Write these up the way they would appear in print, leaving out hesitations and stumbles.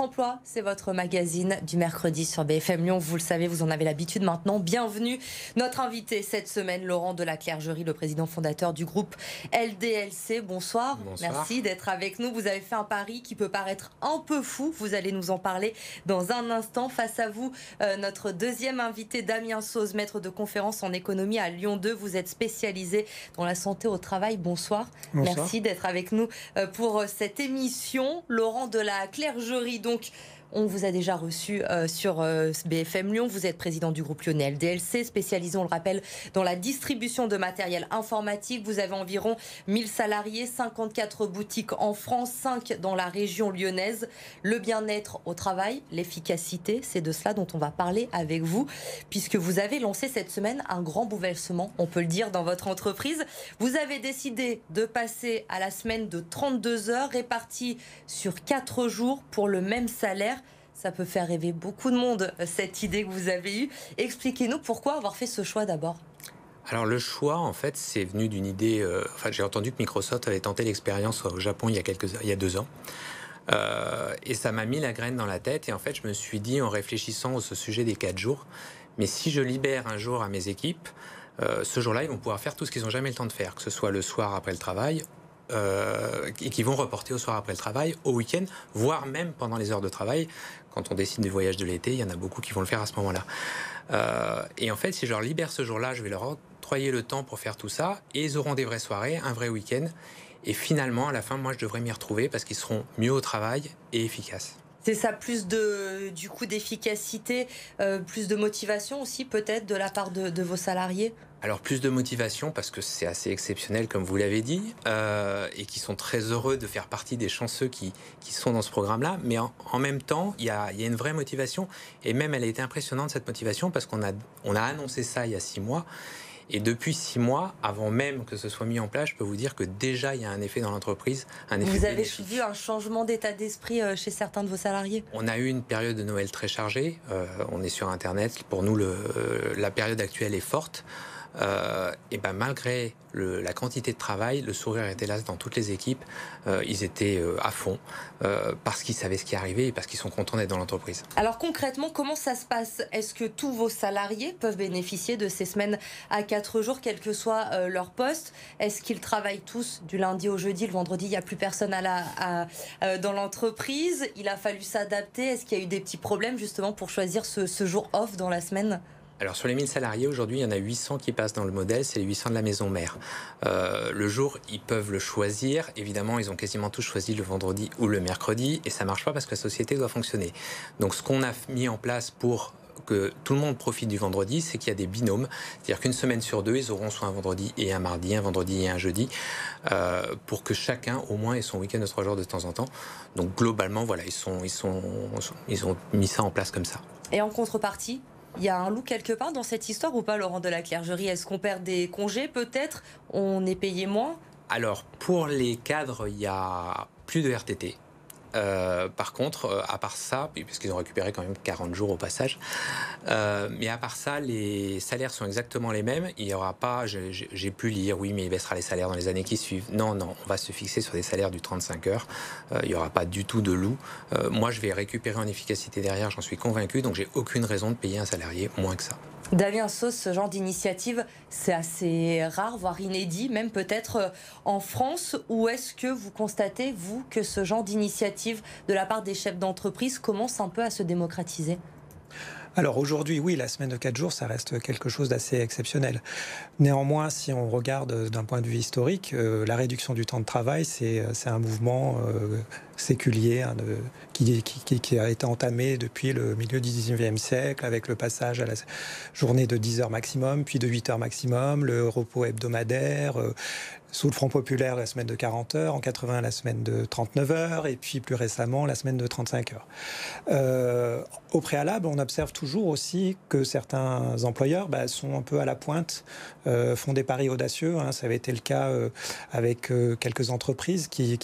Votre emploi, c'est votre magazine du mercredi sur BFM Lyon. Vous le savez, vous en avez l'habitude maintenant. Bienvenue. Notre invité cette semaine, Laurent Delaclergerie, le président fondateur du groupe LDLC. Bonsoir. Bonsoir. Merci d'être avec nous. Vous avez fait un pari qui peut paraître un peu fou. Vous allez nous en parler dans un instant. Face à vous, notre deuxième invité, Damien Sauz, maître de conférence en économie à Lyon 2. Vous êtes spécialisé dans la santé au travail. Bonsoir. Bonsoir. Merci d'être avec nous pour cette émission. Laurent Delaclergerie, donc on vous a déjà reçu sur BFM Lyon. Vous êtes président du groupe lyonnais LDLC, spécialisé, on le rappelle, dans la distribution de matériel informatique. Vous avez environ 1000 salariés, 54 boutiques en France, 5 dans la région lyonnaise. Le bien-être au travail, l'efficacité, c'est de cela dont on va parler avec vous, puisque vous avez lancé cette semaine un grand bouleversement, on peut le dire, dans votre entreprise. Vous avez décidé de passer à la semaine de 32 heures, répartie sur 4 jours pour le même salaire. Ça peut faire rêver beaucoup de monde, cette idée que vous avez eue. Expliquez-nous pourquoi avoir fait ce choix d'abord. Alors le choix, en fait, c'est venu d'une idée... j'ai entendu que Microsoft avait tenté l'expérience au Japon il y a 2 ans. Et ça m'a mis la graine dans la tête. Et en fait, je me suis dit, en réfléchissant au sujet des 4 jours, mais si je libère un jour à mes équipes, ce jour-là, ils vont pouvoir faire tout ce qu'ils n'ont jamais le temps de faire, que ce soit le soir après le travail, et qui vont reporter au soir après le travail, au week-end, voire même pendant les heures de travail. Quand on décide du voyage de l'été, il y en a beaucoup qui vont le faire à ce moment-là. Et en fait, si je leur libère ce jour-là, je vais leur octroyer le temps pour faire tout ça, et ils auront des vraies soirées, un vrai week-end. Et finalement, à la fin, moi, je devrais m'y retrouver parce qu'ils seront mieux au travail et efficaces. C'est ça, plus d'efficacité, plus de motivation aussi peut-être de la part de vos salariés? Alors plus de motivation parce que c'est assez exceptionnel comme vous l'avez dit et qui sont très heureux de faire partie des chanceux qui sont dans ce programme-là. Mais en même temps, il y a une vraie motivation et même elle a été impressionnante cette motivation parce qu'on a annoncé ça il y a 6 mois. Et depuis 6 mois, avant même que ce soit mis en place, je peux vous dire que déjà il y a un effet dans l'entreprise. Vous avez vu un changement d'état d'esprit chez certains de vos salariés? On a eu une période de Noël très chargée. On est sur Internet. Pour nous, la période actuelle est forte. Et ben malgré la quantité de travail, le sourire était là dans toutes les équipes. Ils étaient à fond parce qu'ils savaient ce qui arrivait et parce qu'ils sont contents d'être dans l'entreprise. Alors concrètement, comment ça se passe? Est-ce que tous vos salariés peuvent bénéficier de ces semaines à 4 jours, quel que soit leur poste? Est-ce qu'ils travaillent tous du lundi au jeudi? Le vendredi, il n'y a plus personne dans l'entreprise. Il a fallu s'adapter. Est-ce qu'il y a eu des petits problèmes justement pour choisir ce jour off dans la semaine? Alors sur les 1000 salariés, aujourd'hui, il y en a 800 qui passent dans le modèle, c'est les 800 de la maison mère. Le jour, ils peuvent le choisir. Évidemment, ils ont quasiment tous choisi le vendredi ou le mercredi, et ça ne marche pas parce que la société doit fonctionner. Donc ce qu'on a mis en place pour que tout le monde profite du vendredi, c'est qu'il y a des binômes. C'est-à-dire qu'une semaine sur 2, ils auront soit un vendredi et un mardi, un vendredi et un jeudi, pour que chacun, au moins, ait son week-end de 3 jours de temps en temps. Donc globalement, voilà, ils ont mis ça en place comme ça. Et en contrepartie, il y a un loup quelque part dans cette histoire ou pas, Laurent Delaclergerie? Est-ce qu'on perd des congés peut-être? On est payé moins? Alors, pour les cadres, il n'y a plus de RTT. Par contre, à part ça, parce qu'ils ont récupéré quand même 40 jours au passage, mais à part ça, les salaires sont exactement les mêmes. Il n'y aura pas, j'ai pu lire, oui, mais il baissera les salaires dans les années qui suivent. Non, on va se fixer sur des salaires du 35 heures. Il n'y aura pas du tout de loup. Moi, je vais récupérer en efficacité derrière, j'en suis convaincu, donc j'ai aucune raison de payer un salarié moins que ça. Damien Sauz, ce genre d'initiative, c'est assez rare, voire inédit, même peut-être en France. Ou est-ce que vous constatez, vous, que ce genre d'initiative de la part des chefs d'entreprise commence un peu à se démocratiser? Alors aujourd'hui, oui, la semaine de 4 jours, ça reste quelque chose d'assez exceptionnel. Néanmoins, si on regarde d'un point de vue historique, la réduction du temps de travail, c'est un mouvement séculier qui a été entamé depuis le milieu du 19e siècle, avec le passage à la journée de 10 heures maximum, puis de 8 heures maximum, le repos hebdomadaire, sous le Front populaire, la semaine de 40 heures, en 80, la semaine de 39 heures, et puis plus récemment, la semaine de 35 heures. Au préalable, on observe toujours aussi que certains employeurs sont un peu à la pointe, font des paris audacieux. Ça avait été le cas avec quelques entreprises qui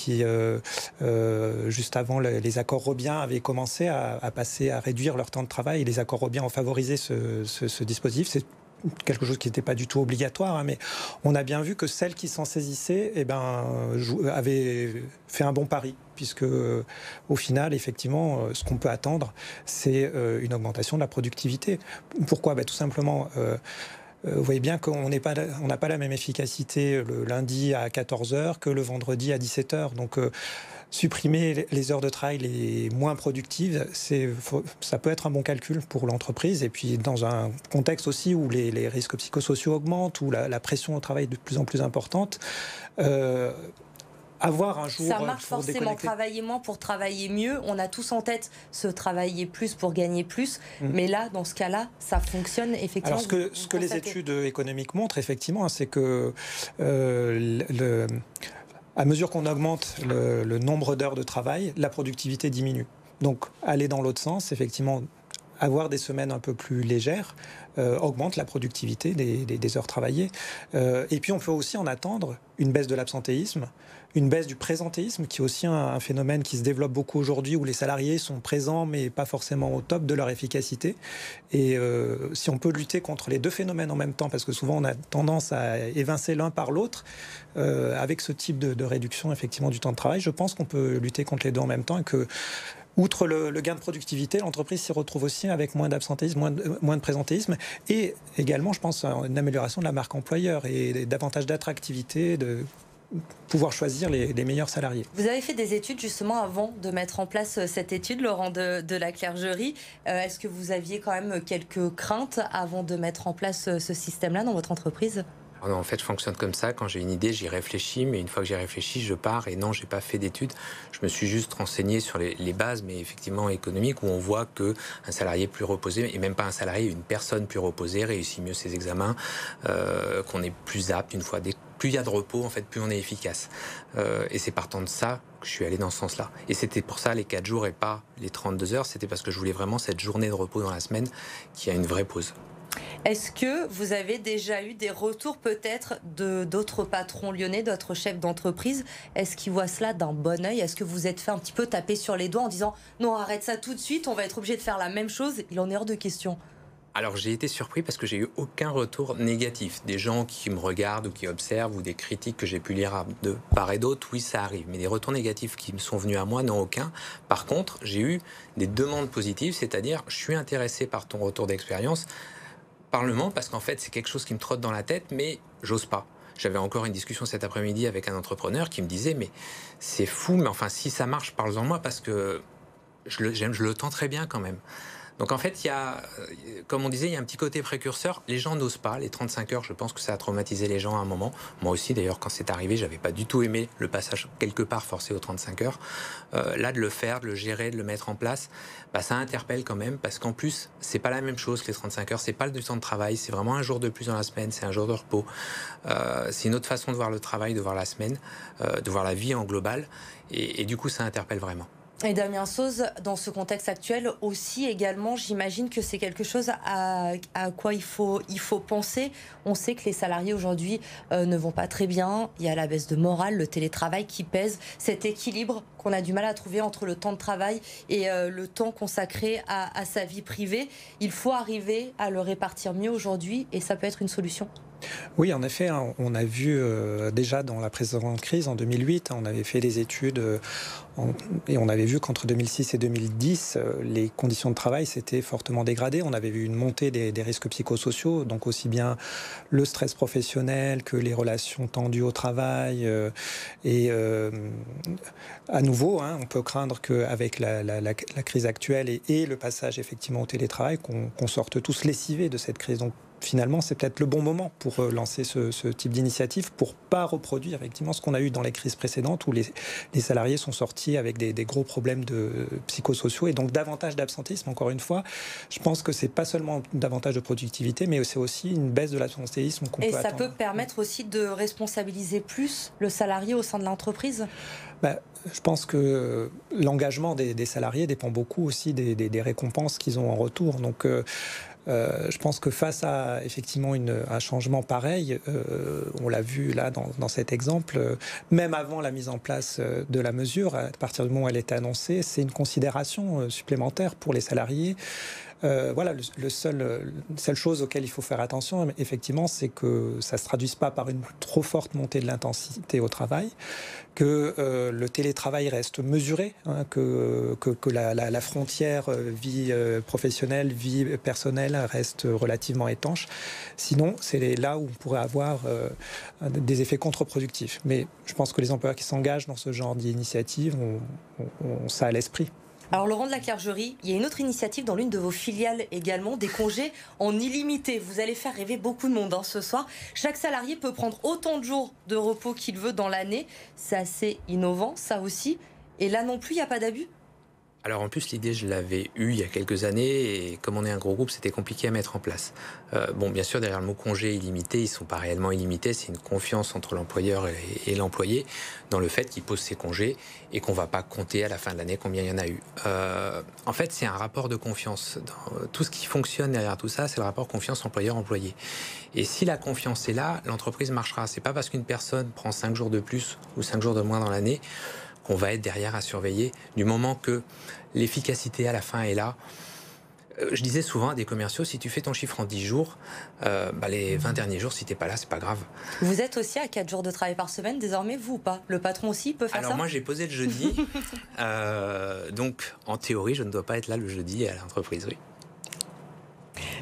juste avant les accords Robien, avaient commencé à passer à réduire leur temps de travail. Et les accords Robien ont favorisé ce dispositif. C'est quelque chose qui n'était pas du tout obligatoire, hein, mais on a bien vu que celles qui s'en saisissaient avaient fait un bon pari, puisque au final, effectivement, ce qu'on peut attendre, c'est une augmentation de la productivité. Pourquoi ? Tout simplement... vous voyez bien qu'on n'a pas la même efficacité le lundi à 14 heures que le vendredi à 17 heures. Donc, supprimer les heures de travail les moins productives, ça peut être un bon calcul pour l'entreprise. Et puis, dans un contexte aussi où les risques psychosociaux augmentent, où la pression au travail est de plus en plus importante, avoir un jour... Ça marche forcément, travailler moins pour travailler mieux. On a tous en tête se travailler plus pour gagner plus. Mais là, dans ce cas-là, ça fonctionne effectivement. Alors, ce que les études économiques montrent, effectivement, c'est que à mesure qu'on augmente le nombre d'heures de travail, la productivité diminue. Donc, aller dans l'autre sens, effectivement, avoir des semaines un peu plus légères augmente la productivité des heures travaillées. Et puis, on peut aussi en attendre une baisse de l'absentéisme, une baisse du présentéisme, qui est aussi un phénomène qui se développe beaucoup aujourd'hui, où les salariés sont présents, mais pas forcément au top de leur efficacité. Et si on peut lutter contre les deux phénomènes en même temps, parce que souvent on a tendance à évincer l'un par l'autre, avec ce type de réduction effectivement du temps de travail, je pense qu'on peut lutter contre les deux en même temps, et que outre le gain de productivité, l'entreprise s'y retrouve aussi avec moins d'absentéisme, moins de présentéisme, et également, je pense, une amélioration de la marque employeur et davantage d'attractivité, de pouvoir choisir les meilleurs salariés. Vous avez fait des études justement avant de mettre en place cette étude, Laurent de la Clergerie. Est-ce que vous aviez quand même quelques craintes avant de mettre en place ce système-là dans votre entreprise ? En fait, je fonctionne comme ça. Quand j'ai une idée, j'y réfléchis. Mais une fois que j'ai réfléchi, je pars. Et non, je n'ai pas fait d'études. Je me suis juste renseigné sur les bases, mais effectivement économiques, où on voit qu'un salarié plus reposé, et même pas un salarié, une personne plus reposée, réussit mieux ses examens, qu'on est plus apte une fois. Plus il y a de repos, en fait, plus on est efficace. Et c'est partant de ça que je suis allé dans ce sens-là. Et c'était pour ça les 4 jours et pas les 32 heures. C'était parce que je voulais vraiment cette journée de repos dans la semaine qui a une vraie pause. Est-ce que vous avez déjà eu des retours peut-être d'autres patrons lyonnais, d'autres chefs d'entreprise ? Est-ce qu'ils voient cela d'un bon œil ? Est-ce que vous êtes fait un petit peu taper sur les doigts en disant « Non, arrête ça tout de suite, on va être obligé de faire la même chose ». Il en est hors de question. Alors j'ai été surpris parce que j'ai eu aucun retour négatif. Des gens qui me regardent ou qui observent ou des critiques que j'ai pu lire de part et d'autre, oui ça arrive. Mais des retours négatifs qui me sont venus à moi, non aucun. Par contre, j'ai eu des demandes positives, c'est-à-dire je suis intéressé par ton retour d'expérience. Parlement, parce qu'en fait c'est quelque chose qui me trotte dans la tête, mais j'ose pas. J'avais encore une discussion cet après-midi avec un entrepreneur qui me disait mais c'est fou, mais enfin si ça marche, parle-en moi parce que je le tends très bien quand même. Donc en fait, il y a, comme on disait, il y a un petit côté précurseur. Les gens n'osent pas. Les 35 heures, je pense que ça a traumatisé les gens à un moment. Moi aussi, d'ailleurs, quand c'est arrivé, j'avais pas du tout aimé le passage quelque part forcé aux 35 heures. Là, de le faire, de le gérer, de le mettre en place, ça interpelle quand même parce qu'en plus, c'est pas la même chose que les 35 heures. C'est pas le temps de travail. C'est vraiment un jour de plus dans la semaine. C'est un jour de repos. C'est une autre façon de voir le travail, de voir la semaine, de voir la vie en global. Et du coup, ça interpelle vraiment. Et Damien Sauz, dans ce contexte actuel aussi également, j'imagine que c'est quelque chose à quoi il faut penser. On sait que les salariés aujourd'hui ne vont pas très bien. Il y a la baisse de morale, le télétravail qui pèse, cet équilibre qu'on a du mal à trouver entre le temps de travail et le temps consacré à sa vie privée. Il faut arriver à le répartir mieux aujourd'hui et ça peut être une solution. Oui, en effet, on a vu déjà dans la précédente crise en 2008, on avait fait des études et on avait vu qu'entre 2006 et 2010, les conditions de travail s'étaient fortement dégradées. On avait vu une montée des risques psychosociaux, donc aussi bien le stress professionnel que les relations tendues au travail. Et à nouveau, on peut craindre qu'avec la crise actuelle et le passage effectivement au télétravail, qu'on sorte tous lessivés de cette crise. Donc, finalement, c'est peut-être le bon moment pour lancer ce type d'initiative, pour pas reproduire effectivement ce qu'on a eu dans les crises précédentes où les salariés sont sortis avec des gros problèmes psychosociaux et donc davantage d'absentéisme. Encore une fois, je pense que c'est pas seulement davantage de productivité, mais c'est aussi une baisse de l'absentéisme qu'on peut attendre. Et ça peut permettre aussi de responsabiliser plus le salarié au sein de l'entreprise ? Je pense que l'engagement des salariés dépend beaucoup aussi des récompenses qu'ils ont en retour. Donc, je pense que face à effectivement un changement pareil, on l'a vu là dans cet exemple, même avant la mise en place de la mesure, à partir du moment où elle était annoncée, c'est une considération supplémentaire pour les salariés. Voilà, seule chose auquel il faut faire attention, effectivement, c'est que ça ne se traduise pas par une trop forte montée de l'intensité au travail, que le télétravail reste mesuré, hein, que la frontière vie professionnelle, vie personnelle reste relativement étanche. Sinon, c'est là où on pourrait avoir des effets contre-productifs. Mais je pense que les employeurs qui s'engagent dans ce genre d'initiative ont ça à l'esprit. Alors Laurent de la Clergerie, il y a une autre initiative dans l'une de vos filiales également, des congés en illimité. Vous allez faire rêver beaucoup de monde ce soir. Chaque salarié peut prendre autant de jours de repos qu'il veut dans l'année. C'est assez innovant, ça aussi. Et là non plus, il n'y a pas d'abus ? Alors en plus, l'idée, je l'avais eue il y a quelques années, et comme on est un gros groupe, c'était compliqué à mettre en place. Bon, bien sûr, derrière le mot congé illimité, ils ne sont pas réellement illimités, c'est une confiance entre l'employeur et l'employé dans le fait qu'il pose ses congés et qu'on ne va pas compter à la fin de l'année combien il y en a eu. En fait, c'est un rapport de confiance. Tout ce qui fonctionne derrière tout ça, c'est le rapport confiance employeur-employé. Et si la confiance est là, l'entreprise marchera. C'est pas parce qu'une personne prend 5 jours de plus ou 5 jours de moins dans l'année qu'on va être derrière à surveiller, du moment que l'efficacité à la fin est là. Je disais souvent à des commerciaux, si tu fais ton chiffre en 10 jours, les 20 derniers jours, si tu n'es pas là, c'est pas grave. Vous êtes aussi à 4 jours de travail par semaine désormais, vous ou pas ? Le patron aussi peut faire ça ? Alors moi, j'ai posé le jeudi, donc en théorie, je ne dois pas être là le jeudi à l'entreprise, oui.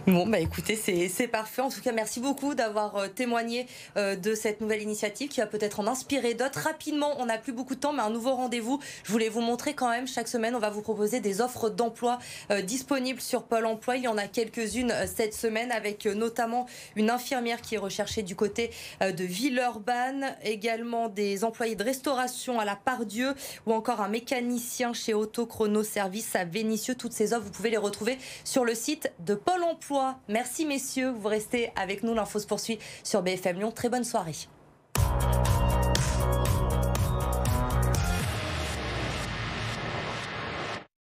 Bon, écoutez, c'est parfait. En tout cas, merci beaucoup d'avoir témoigné de cette nouvelle initiative qui va peut-être en inspirer d'autres. Rapidement, on n'a plus beaucoup de temps, mais un nouveau rendez-vous. Je voulais vous montrer quand même, chaque semaine, on va vous proposer des offres d'emploi disponibles sur Pôle emploi. Il y en a quelques-unes cette semaine, avec notamment une infirmière qui est recherchée du côté de Villeurbanne, également des employés de restauration à la Pardieu, ou encore un mécanicien chez Autochrono Service à Vénissieux. Toutes ces offres, vous pouvez les retrouver sur le site de Pôle emploi. Merci messieurs, vous restez avec nous, l'info se poursuit sur BFM Lyon. Très bonne soirée.